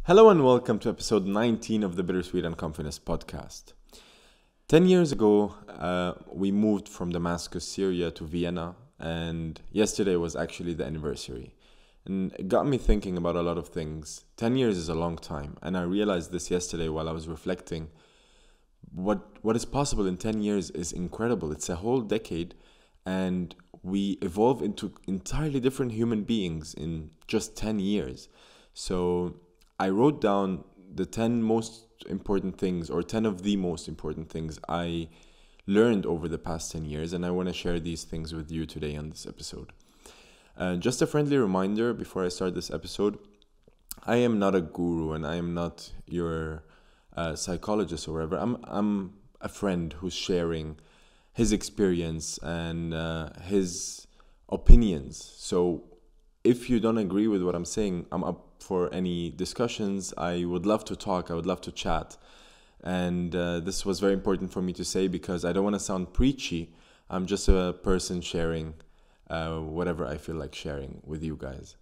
Hello and welcome to episode 19 of the Bittersweet and Confidence podcast. 10 years ago, we moved from Damascus, Syria to Vienna, and yesterday was actually the anniversary. And it got me thinking about a lot of things. 10 years is a long time, and I realized this yesterday while I was reflecting. What is possible in 10 years is incredible. It's a whole decade, and we evolve into entirely different human beings in just 10 years. So I wrote down the 10 most important things, or 10 of the most important things I learned over the past 10 years, and I want to share these things with you today on this episode. Just a friendly reminder before I start this episode, I am not a guru and I am not your psychologist or whatever. I'm a friend who's sharing his experience and his opinions. So if you don't agree with what I'm saying, I'm up for any discussions. I would love to talk. I would love to chat. And this was very important for me to say because I don't want to sound preachy. I'm just a person sharing whatever I feel like sharing with you guys.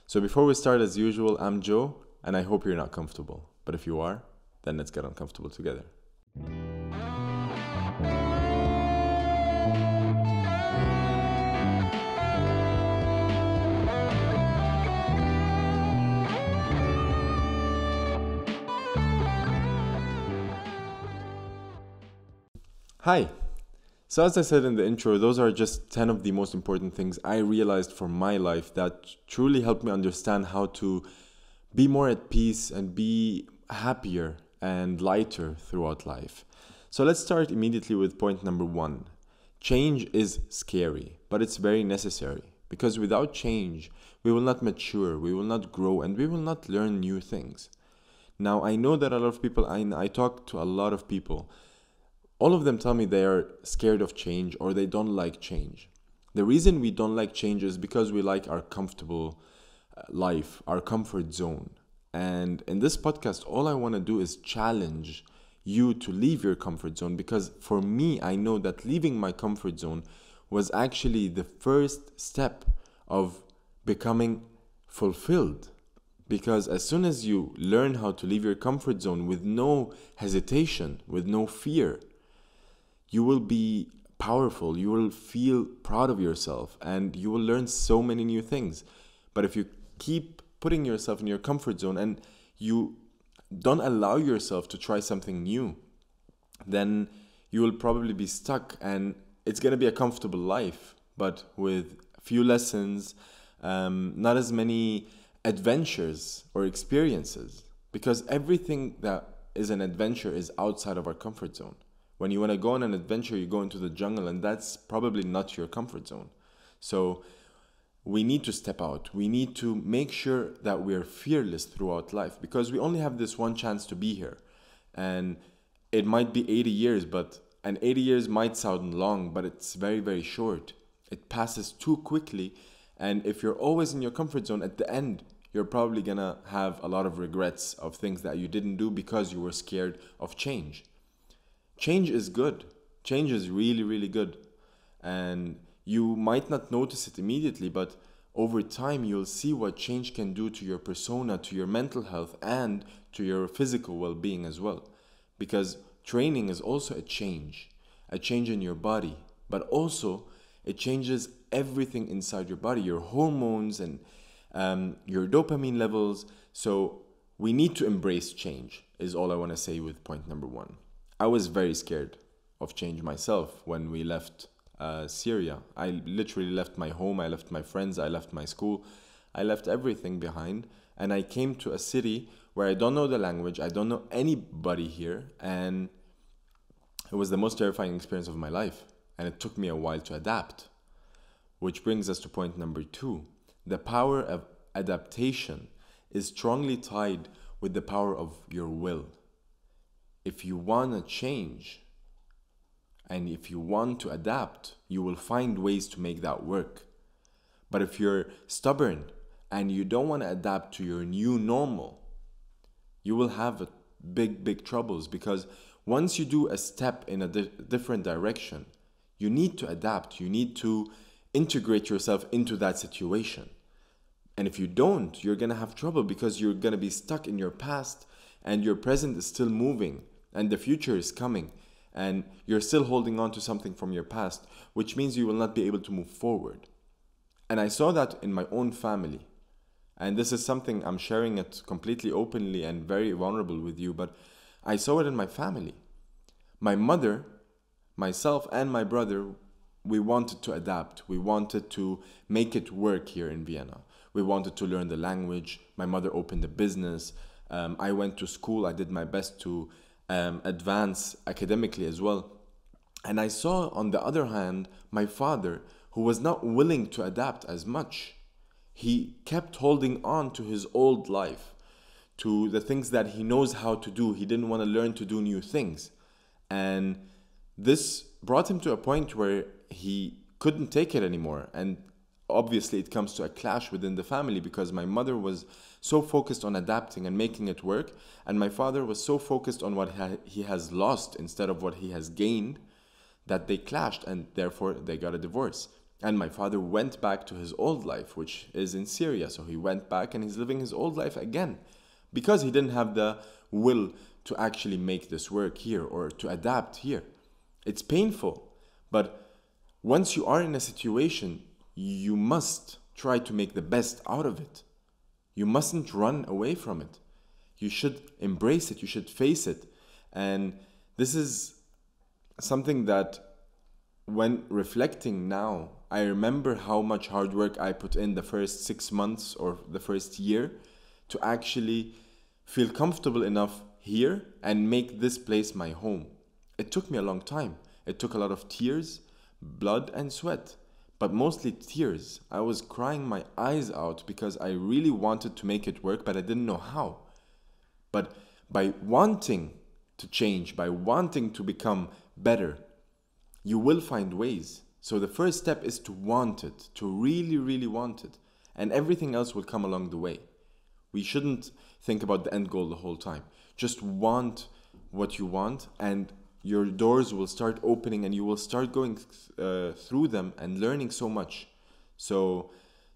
So before we start, as usual, I'm Joe, and I hope you're not comfortable. But if you are, then let's get uncomfortable together. Hi. So as I said in the intro, those are just 10 of the most important things I realized for my life that truly helped me understand how to be more at peace and be happier and lighter throughout life. So let's start immediately with point number 1. Change is scary, but it's very necessary because without change, we will not mature, we will not grow, and we will not learn new things. Now, I know that a lot of people, I talk to a lot of people. All of them tell me they are scared of change or they don't like change. The reason we don't like change is because we like our comfortable life, our comfort zone. And in this podcast, all I want to do is challenge you to leave your comfort zone because for me, I know that leaving my comfort zone was actually the first step of becoming fulfilled. Because as soon as you learn how to leave your comfort zone with no hesitation, with no fear, you will be powerful, you will feel proud of yourself, and you will learn so many new things. But if you keep putting yourself in your comfort zone and you don't allow yourself to try something new, then you will probably be stuck and it's going to be a comfortable life, but with few lessons, not as many adventures or experiences, because everything that is an adventure is outside of our comfort zone. When you want to go on an adventure, you go into the jungle, and that's probably not your comfort zone. So we need to step out. We need to make sure that we're fearless throughout life because we only have this one chance to be here. And it might be 80 years, and 80 years might sound long, but it's very, very short. It passes too quickly. And if you're always in your comfort zone, at the end, you're probably going to have a lot of regrets of things that you didn't do because you were scared of change. Change is good. Change is really, really good. And you might not notice it immediately, but over time, you'll see what change can do to your persona, to your mental health, and to your physical well-being as well. Because training is also a change in your body, but also it changes everything inside your body, your hormones and your dopamine levels. So we need to embrace change, is all I want to say with point number 1. I was very scared of change myself when we left Syria. I literally left my home, I left my friends, I left my school, I left everything behind, and I came to a city where I don't know the language, I don't know anybody here, and it was the most terrifying experience of my life, and it took me a while to adapt. Which brings us to point number 2. The power of adaptation is strongly tied with the power of your will. If you want to change and if you want to adapt, you will find ways to make that work. But if you're stubborn and you don't want to adapt to your new normal, you will have big troubles because once you do a step in a different direction, you need to adapt. You need to integrate yourself into that situation. And if you don't, you're going to have trouble because you're going to be stuck in your past and your present is still moving and the future is coming and you're still holding on to something from your past, which means you will not be able to move forward. And I saw that in my own family. And this is something I'm sharing it completely openly and very vulnerable with you, but I saw it in my family. My mother, myself, and my brother, we wanted to adapt. We wanted to make it work here in Vienna. We wanted to learn the language. My mother opened a business. I went to school. I did my best to advance academically as well. And I saw, on the other hand, my father, who was not willing to adapt as much. He kept holding on to his old life, to the things that he knows how to do. He didn't want to learn to do new things. And this brought him to a point where he couldn't take it anymore. And obviously it comes to a clash within the family because my mother was so focused on adapting and making it work, and my father was so focused on what he has lost instead of what he has gained, that they clashed and therefore they got a divorce. And my father went back to his old life, which is in Syria. So he went back and he's living his old life again because he didn't have the will to actually make this work here or to adapt here. It's painful, but once you are in a situation, you must try to make the best out of it. You mustn't run away from it. You should embrace it. You should face it. And this is something that, when reflecting now, I remember how much hard work I put in the first 6 months or the first year to actually feel comfortable enough here and make this place my home. It took me a long time. It took a lot of tears, blood and sweat, but mostly tears. I was crying my eyes out because I really wanted to make it work, but I didn't know how. But by wanting to change, by wanting to become better, you will find ways. So the first step is to want it, to really, really want it. And everything else will come along the way. We shouldn't think about the end goal the whole time. Just want what you want and your doors will start opening and you will start going through them and learning so much. So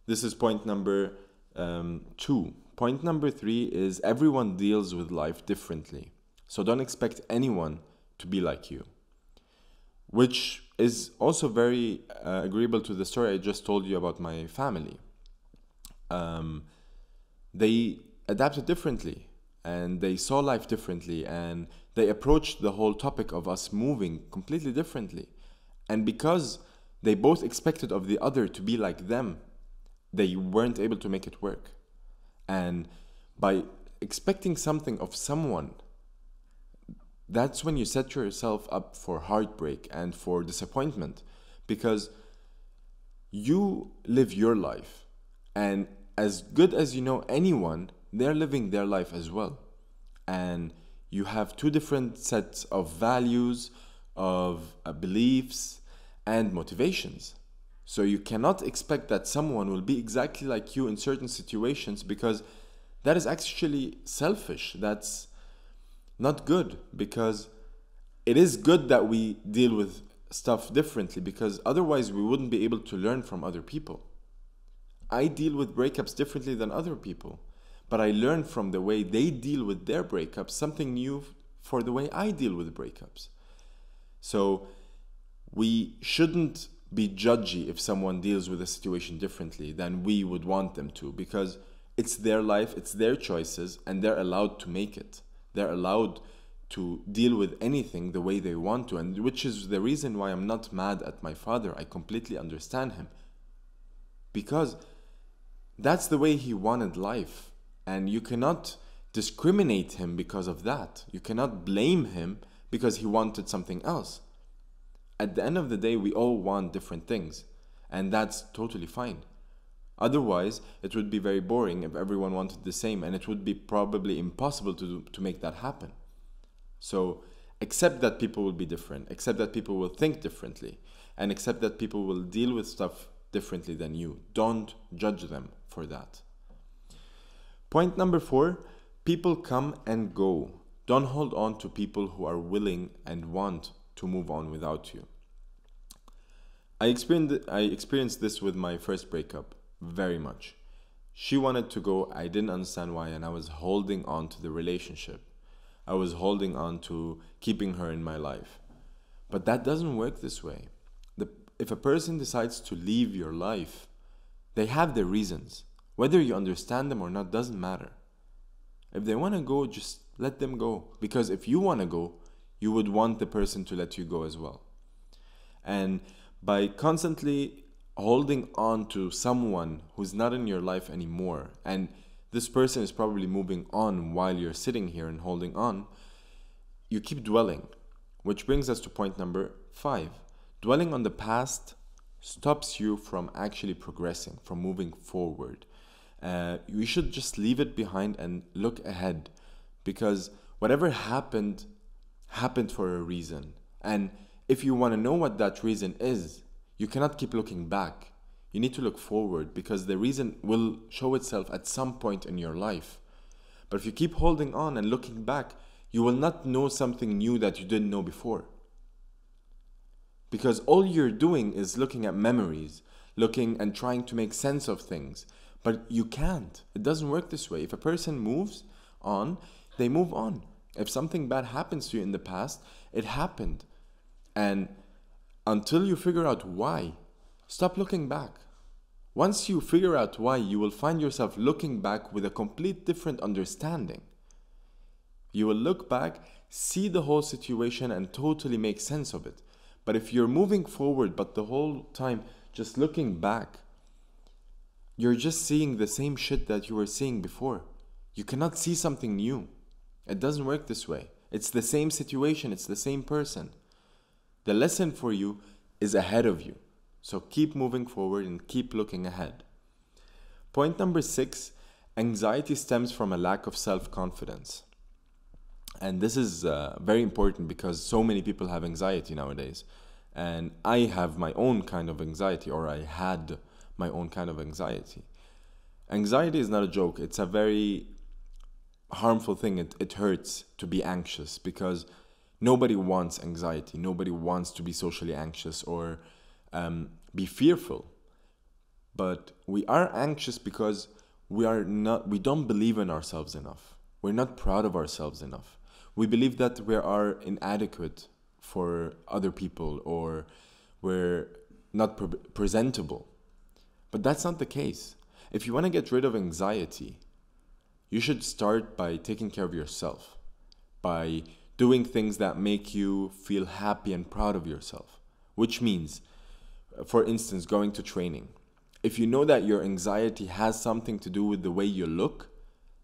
this is point number 2. Point number 3 is everyone deals with life differently. So don't expect anyone to be like you. Which is also very agreeable to the story I just told you about my family. They adapted differently and they saw life differently and they approached the whole topic of us moving completely differently. And because they both expected of the other to be like them, they weren't able to make it work. And by expecting something of someone, that's when you set yourself up for heartbreak and for disappointment, because you live your life, and as good as you know anyone, they're living their life as well. And you have 2 different sets of values, of beliefs, and motivations. So you cannot expect that someone will be exactly like you in certain situations, because that is actually selfish. That's not good, because it is good that we deal with stuff differently, because otherwise we wouldn't be able to learn from other people. I deal with breakups differently than other people, but I learn from the way they deal with their breakups, something new for the way I deal with breakups. So we shouldn't be judgy if someone deals with a situation differently than we would want them to, because it's their life, it's their choices, and they're allowed to make it. They're allowed to deal with anything the way they want to, and which is the reason why I'm not mad at my father. I completely understand him, because that's the way he wanted life, and you cannot discriminate him because of that. You cannot blame him because he wanted something else. At the end of the day, we all want different things, and that's totally fine. Otherwise, it would be very boring if everyone wanted the same, and it would be probably impossible to make that happen. So accept that people will be different, accept that people will think differently, and accept that people will deal with stuff differently than you. Don't judge them for that. Point number 4, people come and go. Don't hold on to people who are willing and want to move on without you. I experienced this with my first breakup very much. She wanted to go, I didn't understand why, and I was holding on to the relationship. I was holding on to keeping her in my life. But that doesn't work this way. If a person decides to leave your life, they have their reasons. Whether you understand them or not doesn't matter. If they want to go, just let them go. Because if you want to go, you would want the person to let you go as well. And by constantly holding on to someone who's not in your life anymore, and this person is probably moving on while you're sitting here and holding on, you keep dwelling. Which brings us to point number 5. Dwelling on the past stops you from actually progressing, from moving forward. You should just leave it behind and look ahead, because whatever happened for a reason. And if you want to know what that reason is, you cannot keep looking back. You need to look forward, because the reason will show itself at some point in your life. But if you keep holding on and looking back, you will not know something new that you didn't know before. Because all you're doing is looking at memories, looking and trying to make sense of things. But you can't. It doesn't work this way. If a person moves on, they move on. If something bad happens to you in the past, it happened. And until you figure out why, stop looking back. Once you figure out why, you will find yourself looking back with a complete different understanding. You will look back, see the whole situation, and totally make sense of it. But if you're moving forward, but the whole time just looking back, you're just seeing the same shit that you were seeing before. You cannot see something new. It doesn't work this way. It's the same situation, it's the same person. The lesson for you is ahead of you. So keep moving forward and keep looking ahead. Point number 6, anxiety stems from a lack of self-confidence. And this is very important, because so many people have anxiety nowadays. And I have my own kind of anxiety, or I had my own kind of anxiety. Anxiety is not a joke. It's a very harmful thing. It hurts to be anxious, because nobody wants anxiety. Nobody wants to be socially anxious or be fearful. But we are anxious because we don't believe in ourselves enough. We're not proud of ourselves enough. We believe that we are inadequate for other people, or we're not presentable. But that's not the case. If you want to get rid of anxiety, you should start by taking care of yourself, by doing things that make you feel happy and proud of yourself. Which means, for instance, going to training. If you know that your anxiety has something to do with the way you look,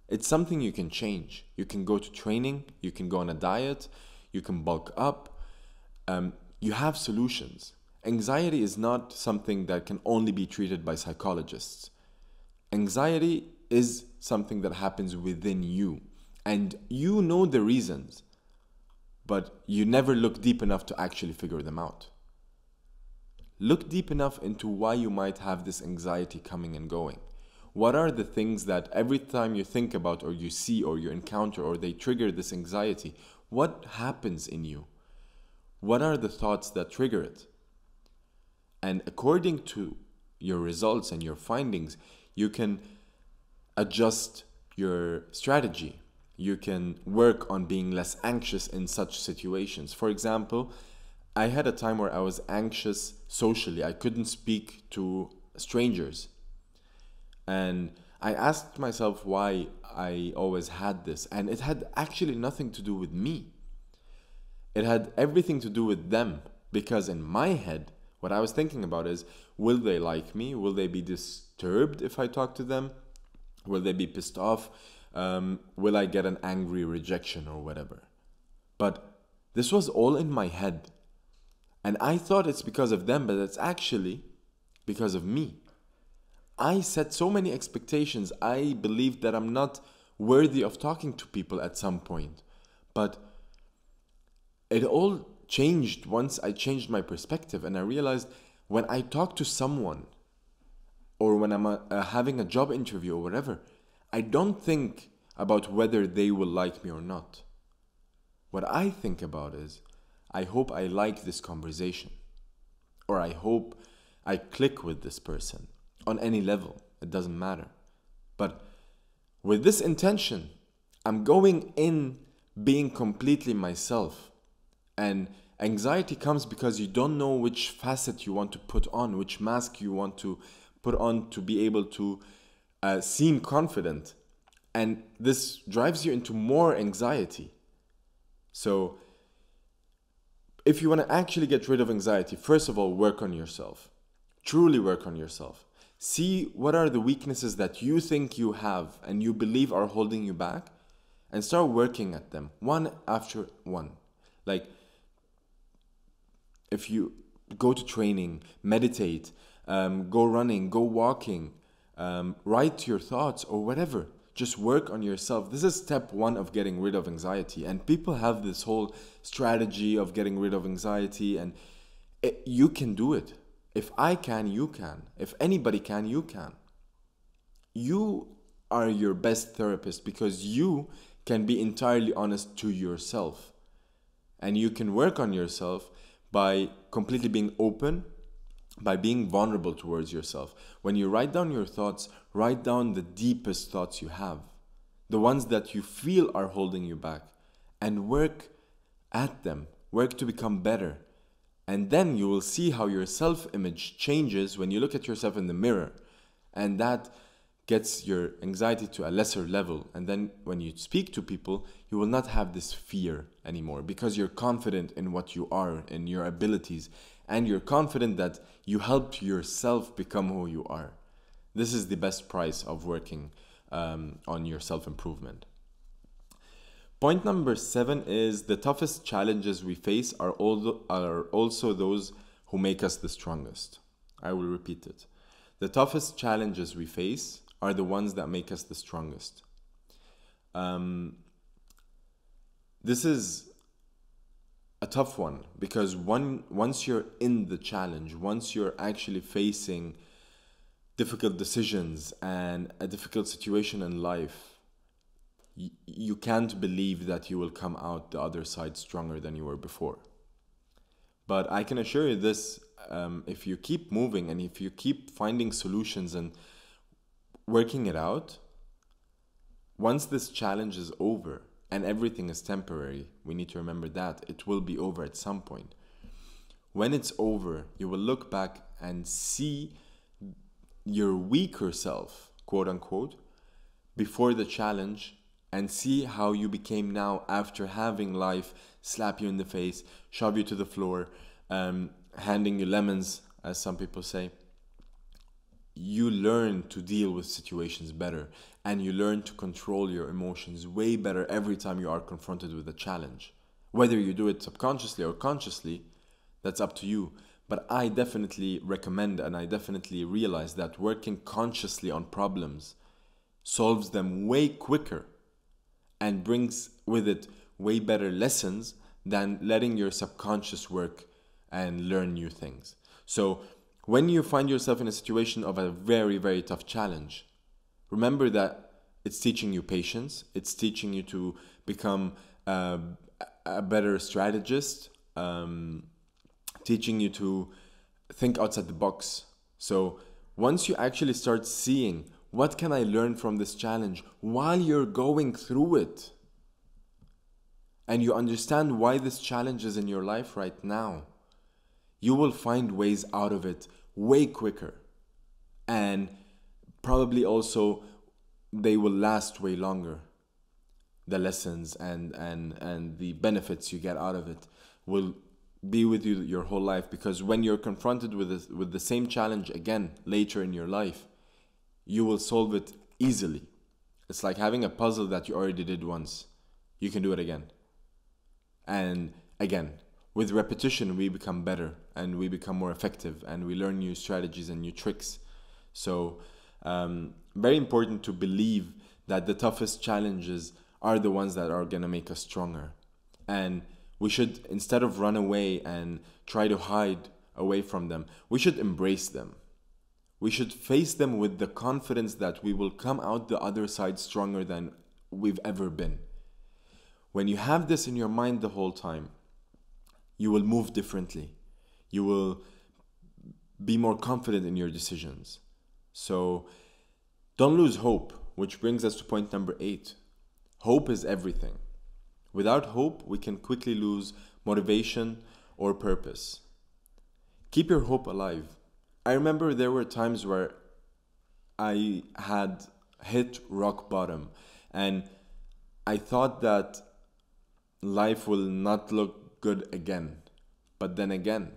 it's something you can change. You can go to training, you can go on a diet, you can bulk up. You have solutions. Anxiety is not something that can only be treated by psychologists. Anxiety is something that happens within you, and you know the reasons, but you never look deep enough to actually figure them out. Look deep enough into why you might have this anxiety coming and going. What are the things that every time you think about, or you see, or you encounter, or they trigger this anxiety, what happens in you? What are the thoughts that trigger it? And according to your results and your findings, you can adjust your strategy. You can work on being less anxious in such situations. For example, I had a time where I was anxious socially. I couldn't speak to strangers. And I asked myself why I always had this. And it had actually nothing to do with me. It had everything to do with them. Because in my head, what I was thinking about is, will they like me? Will they be disturbed if I talk to them? Will they be pissed off? Will I get an angry rejection or whatever? But this was all in my head. And I thought it's because of them, but it's actually because of me. I set so many expectations. I believed that I'm not worthy of talking to people at some point. But it all changed once I changed my perspective, and I realized when I talk to someone, or when I'm having a job interview or whatever, I don't think about whether they will like me or not. What I think about is, I hope I like this conversation, or I hope I click with this person on any level. It doesn't matter. But with this intention, I'm going in being completely myself. And anxiety comes because you don't know which facet you want to put on, which mask you want to put on to be able to seem confident. And this drives you into more anxiety. So if you want to actually get rid of anxiety, first of all, work on yourself. Truly work on yourself. See what are the weaknesses that you think you have and you believe are holding you back, and start working at them one after one. Like, if you go to training, meditate, go running, go walking, write your thoughts or whatever. Just work on yourself. This is step one of getting rid of anxiety. And people have this whole strategy of getting rid of anxiety, and you can do it. If I can, you can. If anybody can, you can. You are your best therapist because you can be entirely honest to yourself. And you can work on yourself by completely being open, by being vulnerable towards yourself. When you write down your thoughts, write down the deepest thoughts you have, the ones that you feel are holding you back, and work at them. Work to become better. And then you will see how your self-image changes when you look at yourself in the mirror. And that gets your anxiety to a lesser level. And then when you speak to people, you will not have this fear anymore because you're confident in what you are, in your abilities, and you're confident that you helped yourself become who you are. This is the best price of working on your self-improvement. Point number 7 is the toughest challenges we face are also those who make us the strongest. I will repeat it. The toughest challenges we face are the ones that make us the strongest. This is a tough one because once you're in the challenge, once you're actually facing difficult decisions and a difficult situation in life, you can't believe that you will come out the other side stronger than you were before. But I can assure you this, if you keep moving and if you keep finding solutions and working it out, once this challenge is over, and everything is temporary, we need to remember that it will be over at some point. When it's over, you will look back and see your weaker self, quote unquote, before the challenge, and see how you became now after having life slap you in the face, shove you to the floor, handing you lemons, as some people say. You learn to deal with situations better, and you learn to control your emotions way better every time you are confronted with a challenge. Whether you do it subconsciously or consciously, that's up to you. But I definitely recommend, and I definitely realize that working consciously on problems solves them way quicker and brings with it way better lessons than letting your subconscious work and learn new things. So when you find yourself in a situation of a very, very tough challenge, remember that it's teaching you patience, it's teaching you to become a better strategist, teaching you to think outside the box. So once you actually start seeing what can I learn from this challenge while you're going through it, and you understand why this challenge is in your life right now, you will find ways out of it way quicker, and probably also they will last way longer. The lessons and the benefits you get out of it will be with you your whole life, because when you're confronted with the same challenge again later in your life, you will solve it easily. It's like having a puzzle that you already did once. You can do it again and again. With repetition, we become better and we become more effective, and we learn new strategies and new tricks. So very important to believe that the toughest challenges are the ones that are going to make us stronger. And we should, instead of run away and try to hide away from them, we should embrace them. We should face them with the confidence that we will come out the other side stronger than we've ever been. When you have this in your mind the whole time, you will move differently. You will be more confident in your decisions. So don't lose hope. which brings us to point number 8. Hope is everything. Without hope, we can quickly lose motivation or purpose. Keep your hope alive. I remember there were times where I had hit rock bottom and I thought that life will not look good again. But then again,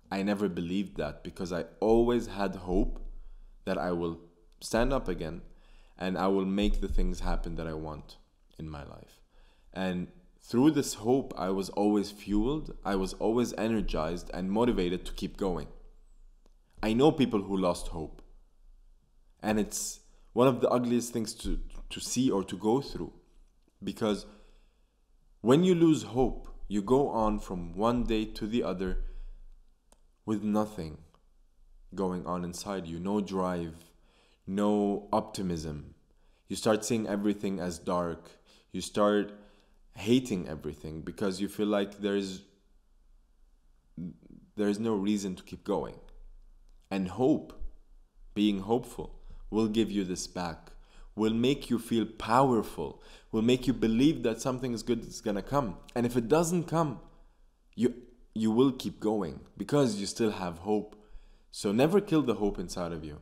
I never believed that because I always had hope that I will stand up again and I will make the things happen that I want in my life. And through this hope, I was always fueled, I was always energized and motivated to keep going. I know people who lost hope. And it's one of the ugliest things to see or to go through. Because when you lose hope, you go on from one day to the other with nothing going on inside you. No drive, no optimism. You start seeing everything as dark. You start hating everything because you feel like there's no reason to keep going. And hope, being hopeful, will give you this back, will make you feel powerful, will make you believe that something is good is gonna come. And if it doesn't come, you will keep going because you still have hope. So never kill the hope inside of you.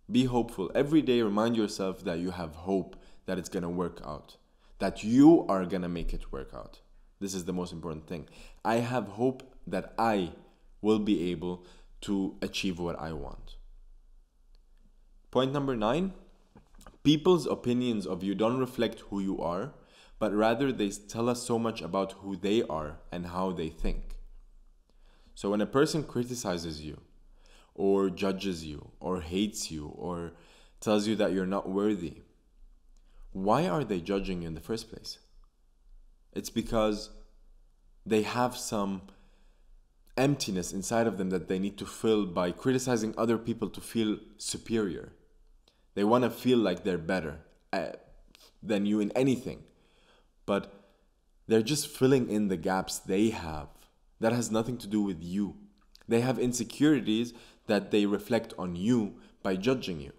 Be hopeful. Every day remind yourself that you have hope that it's gonna work out, that you are gonna make it work out. This is the most important thing. I have hope that I will be able to achieve what I want. Point number 9, people's opinions of you don't reflect who you are, but rather they tell us so much about who they are and how they think. So when a person criticizes you, or judges you, or hates you, or tells you that you're not worthy, why are they judging you in the first place? It's because they have some emptiness inside of them that they need to fill by criticizing other people to feel superior. They want to feel like they're better than you in anything. But they're just filling in the gaps they have. That has nothing to do with you. They have insecurities that they reflect on you by judging you.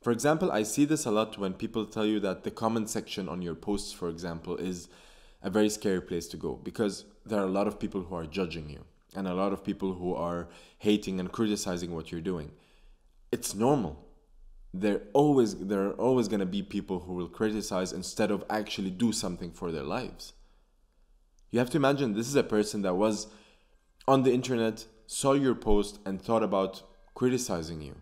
For example, I see this a lot when people tell you that the comment section on your posts, for example, is a very scary place to go because there are a lot of people who are judging you and a lot of people who are hating and criticizing what you're doing. It's normal. There are always going to be people who will criticize instead of actually do something for their lives. You have to imagine this is a person that was on the internet, saw your post and thought about criticizing you.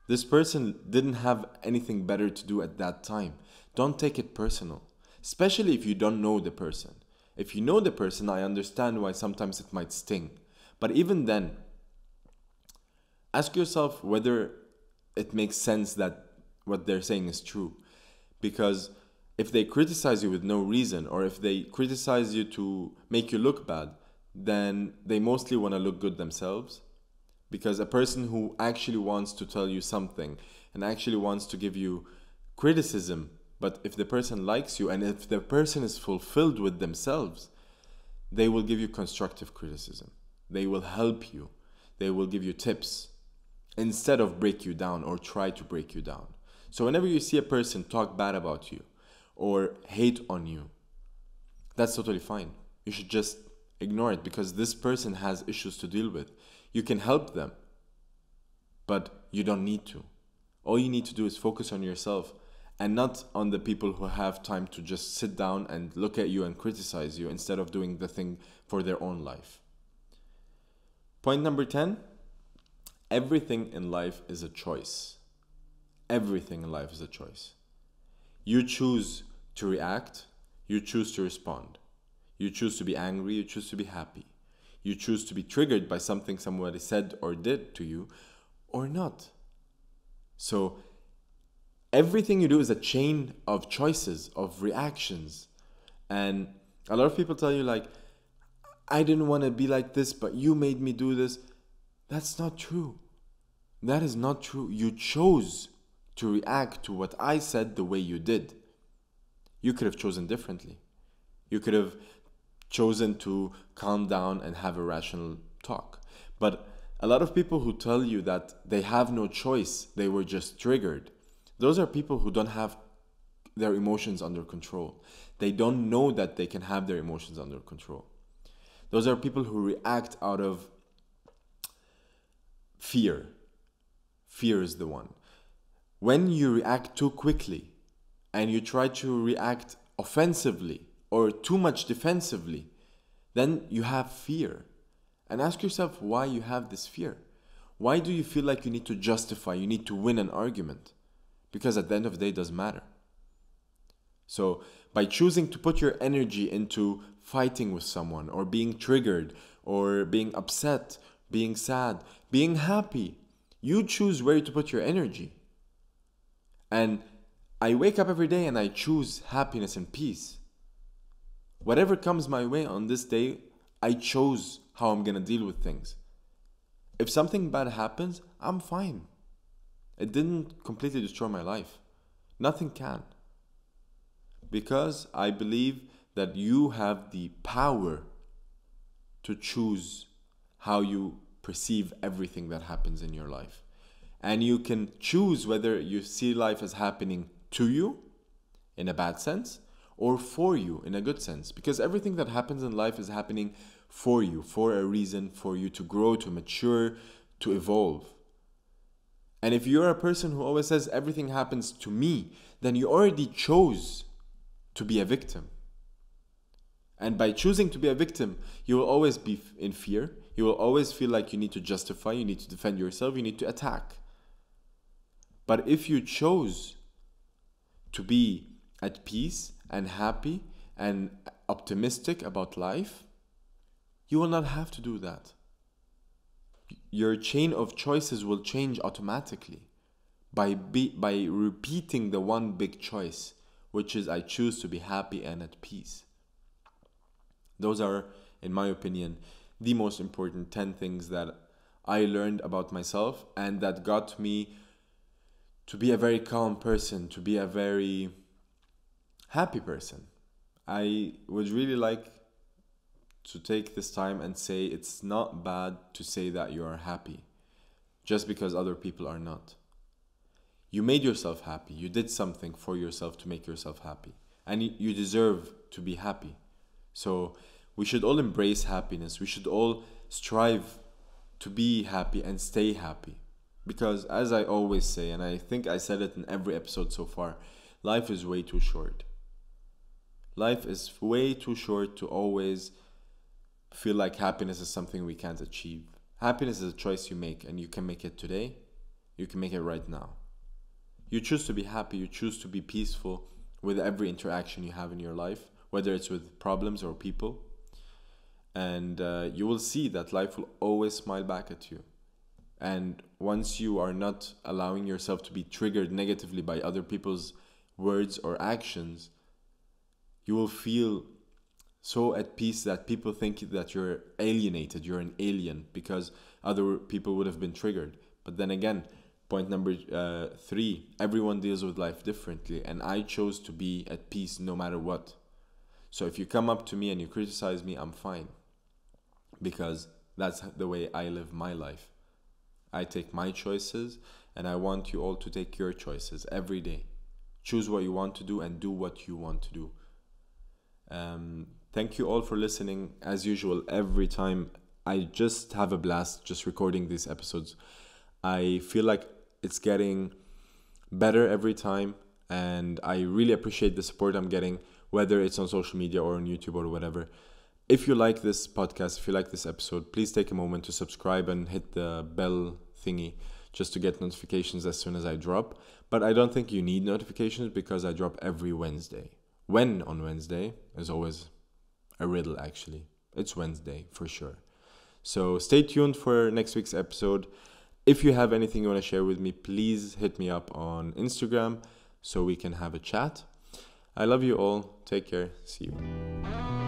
This person didn't have anything better to do at that time. Don't take it personal, especially if you don't know the person. If you know the person, I understand why sometimes it might sting. But even then, ask yourself whether it makes sense that what they're saying is true. Because if they criticize you with no reason, or if they criticize you to make you look bad, then they mostly want to look good themselves. Because a person who actually wants to tell you something and actually wants to give you criticism, but if the person likes you and if the person is fulfilled with themselves, they will give you constructive criticism. They will help you. They will give you tips instead of break you down or try to break you down. So whenever you see a person talk bad about you or hate on you, that's totally fine. You should just ignore it because this person has issues to deal with. You can help them, but you don't need to. All you need to do is focus on yourself and not on the people who have time to just sit down and look at you and criticize you instead of doing the thing for their own life. Point number 10, everything in life is a choice. Everything in life is a choice. You choose to react, you choose to respond. You choose to be angry, you choose to be happy. You choose to be triggered by something somebody said or did to you or not. So everything you do is a chain of choices, of reactions. And a lot of people tell you like, I didn't want to be like this, but you made me do this. That's not true. That is not true. You chose to react to what I said the way you did. You could have chosen differently. You could have chosen to calm down and have a rational talk. But a lot of people who tell you that they have no choice, they were just triggered, Those are people who don't have their emotions under control. They don't know that they can have their emotions under control. Those are people who react out of fear. Fear is the one. When you react too quickly and you try to react offensively or too much defensively, then you have fear. And ask yourself why you have this fear. Why do you feel like you need to justify, you need to win an argument? Because at the end of the day, it doesn't matter. So by choosing to put your energy into fighting with someone or being triggered or being upset, being sad, being happy, you choose where to put your energy. And I wake up every day and I choose happiness and peace. Whatever comes my way on this day, I chose how I'm going to deal with things. If something bad happens, I'm fine. It didn't completely destroy my life. Nothing can. Because I believe that you have the power to choose how you perceive everything that happens in your life. And you can choose whether you see life as happening to you in a bad sense or for you in a good sense. Because everything that happens in life is happening for you, for a reason, for you to grow, to mature, to evolve. And if you're a person who always says everything happens to me, then you already chose to be a victim. And by choosing to be a victim, you will always be in fear. You will always feel like you need to justify, you need to defend yourself, you need to attack. But if you chose to be at peace and happy and optimistic about life, you will not have to do that. Your chain of choices will change automatically by repeating the one big choice, which is I choose to be happy and at peace. Those are, in my opinion, the most important 10 things that I learned about myself and that got me to be a very calm person, to be a very happy person. I would really like to take this time and say it's not bad to say that you are happy just because other people are not. You made yourself happy. You did something for yourself to make yourself happy. And you deserve to be happy. So we should all embrace happiness. We should all strive to be happy and stay happy. Because as I always say, and I think I said it in every episode so far, life is way too short. Life is way too short to always feel like happiness is something we can't achieve. Happiness is a choice you make, and you can make it today. You can make it right now. You choose to be happy. You choose to be peaceful with every interaction you have in your life, whether it's with problems or people. And you will see that life will always smile back at you. And once you are not allowing yourself to be triggered negatively by other people's words or actions, you will feel so at peace that people think that you're alienated, you're an alien, because other people would have been triggered. But then again, point number 3, everyone deals with life differently, and I chose to be at peace no matter what. So if you come up to me and you criticize me, I'm fine, because that's the way I live my life. I take my choices, and I want you all to take your choices every day. Choose what you want to do and do what you want to do. Thank you all for listening. As usual, every time I just have a blast just recording these episodes. I feel like it's getting better every time, and I really appreciate the support I'm getting, whether it's on social media or on YouTube or whatever. If you like this podcast, if you like this episode, please take a moment to subscribe and hit the bell thingy just to get notifications as soon as I drop. But I don't think you need notifications because I drop every Wednesday. When on Wednesday is always a riddle, actually. It's Wednesday for sure. So stay tuned for next week's episode. If you have anything you want to share with me, please hit me up on Instagram so we can have a chat. I love you all. Take care. See you.